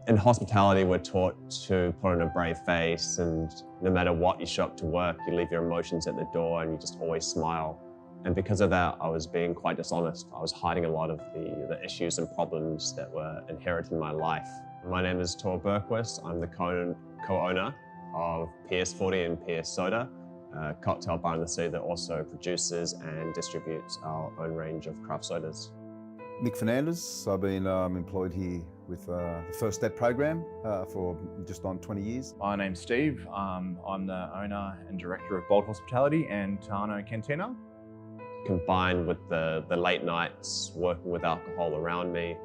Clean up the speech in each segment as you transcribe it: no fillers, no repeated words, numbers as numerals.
In hospitality, we're taught to put on a brave face, and no matter what, you show up to work, you leave your emotions at the door and you just always smile. And because of that, I was being quite dishonest. I was hiding a lot of the issues and problems that were inherent in my life. My name is Tor Bergquist. I'm the co-owner of PS40 and PS Soda, a cocktail bar in the city that also produces and distributes our own range of craft sodas. Nick Fernandez. I've been employed here with the First Step program for just on 20 years. My name's Steve. I'm the owner and director of Bold Hospitality and Tano Cantina. Combined with the late nights, working with alcohol around me,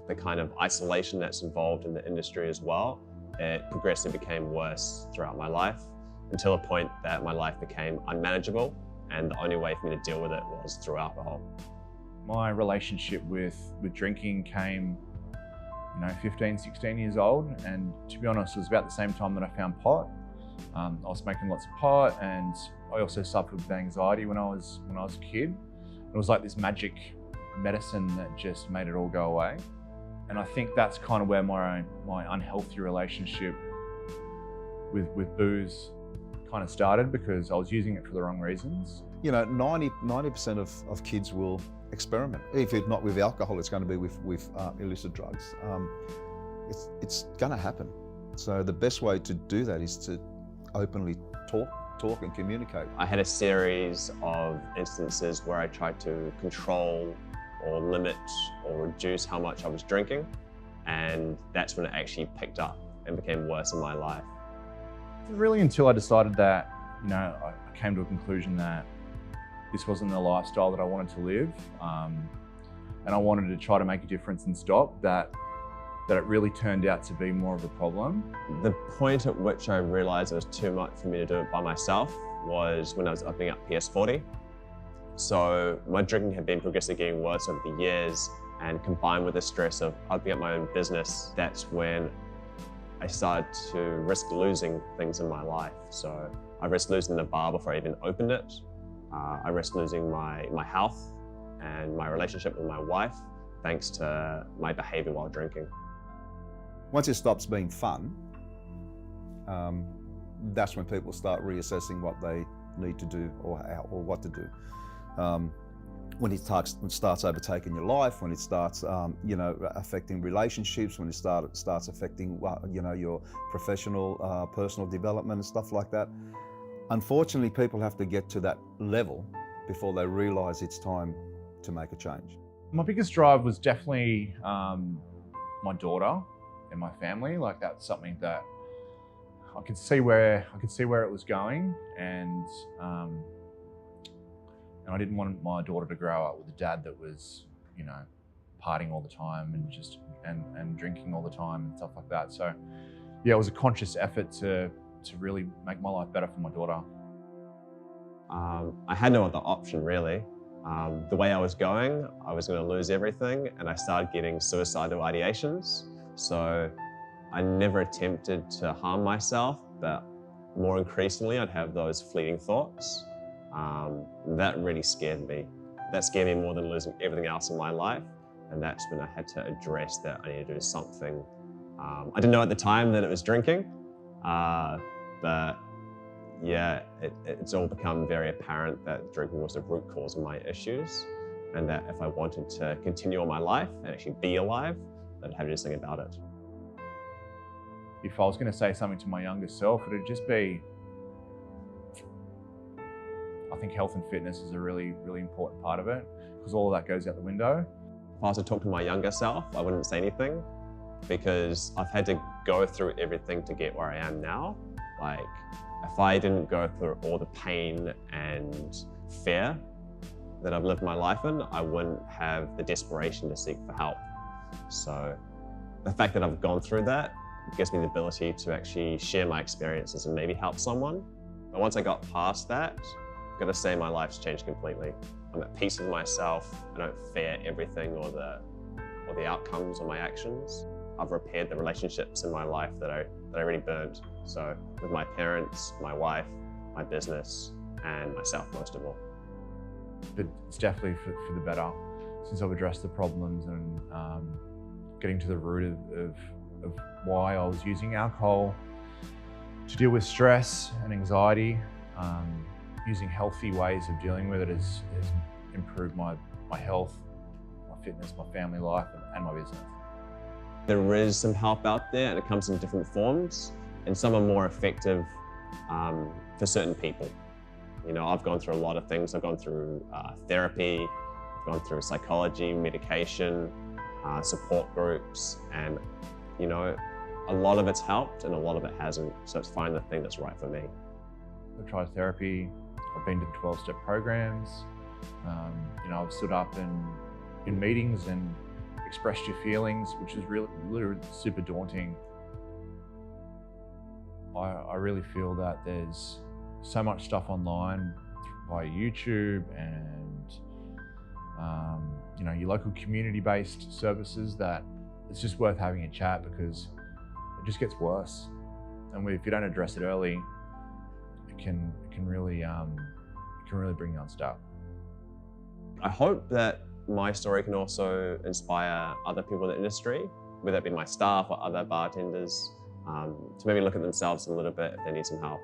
the kind of isolation that's involved in the industry as well, it progressively became worse throughout my life until a point that my life became unmanageable, and the only way for me to deal with it was through alcohol. My relationship with drinking came, 15, 16 years old, and to be honest, it was about the same time that I found pot. I was smoking lots of pot, and I also suffered with anxiety when I was a kid. It was like this magic medicine that just made it all go away. And I think that's kind of where my unhealthy relationship with booze kind of started, because I was using it for the wrong reasons. 90% of kids will experiment. If it's not with alcohol, it's going to be with illicit drugs. It's going to happen. So the best way to do that is to openly talk and communicate. I had a series of instances where I tried to control or limit or reduce how much I was drinking, and that's when it actually picked up and became worse in my life. Really until I decided that, I came to a conclusion that this wasn't the lifestyle that I wanted to live, and I wanted to try to make a difference and stop that it really turned out to be more of a problem. The point at which I realized it was too much for me to do it by myself was when I was opening up PS40. So my drinking had been progressively getting worse over the years, and combined with the stress of opening up my own business, that's when I started to risk losing things in my life. So I risked losing the bar before I even opened it. I risked losing my health and my relationship with my wife thanks to my behavior while drinking. Once it stops being fun, that's when people start reassessing what they need to do or what to do. When it starts overtaking your life, when it starts, affecting relationships, when it starts affecting, your professional, personal development and stuff like that. Unfortunately, people have to get to that level before they realise it's time to make a change. My biggest drive was definitely my daughter and my family. Like, that's something that I could see where it was going, and I didn't want my daughter to grow up with a dad that was, partying all the time and drinking all the time and stuff like that. So, yeah, it was a conscious effort to really make my life better for my daughter. I had no other option, really. The way I was going to lose everything, and I started getting suicidal ideations. So I never attempted to harm myself, but more increasingly, I'd have those fleeting thoughts. That really scared me. That scared me more than losing everything else in my life. And that's when I had to address that I need to do something. I didn't know at the time that it was drinking, but yeah, it's all become very apparent that drinking was the root cause of my issues, and that if I wanted to continue on my life and actually be alive, I'd have to do something about it. If I was going to say something to my younger self, it'd just be, I think health and fitness is a really, really important part of it, because all of that goes out the window. If I was to talk to my younger self, I wouldn't say anything, because I've had to go through everything to get where I am now. Like, if I didn't go through all the pain and fear that I've lived my life in, I wouldn't have the desperation to seek for help. So the fact that I've gone through that gives me the ability to actually share my experiences and maybe help someone. But once I got past that, I've got to say my life's changed completely. I'm at peace with myself. I don't fear everything or the outcomes of my actions. I've repaired the relationships in my life that I really burnt. So with my parents, my wife, my business, and myself most of all. But it's definitely for the better, since I've addressed the problems and getting to the root of why I was using alcohol to deal with stress and anxiety. Using healthy ways of dealing with it has improved my health, my fitness, my family life, and my business. There is some help out there, and it comes in different forms, and some are more effective for certain people. You know, I've gone through a lot of things. I've gone through therapy, I've gone through psychology, medication, support groups, and you know, a lot of it's helped and a lot of it hasn't. So it's finding the thing that's right for me. I've tried therapy. I've been to the 12-step programs. You know, I've stood up in meetings and expressed your feelings, which is really super daunting. I really feel that there's so much stuff online via YouTube and you know, your local community-based services that it's just worth having a chat, because it just gets worse. And if you don't address it early, it can really bring you unstuck. I hope that my story can also inspire other people in the industry, whether it be my staff or other bartenders, to maybe look at themselves a little bit if they need some help.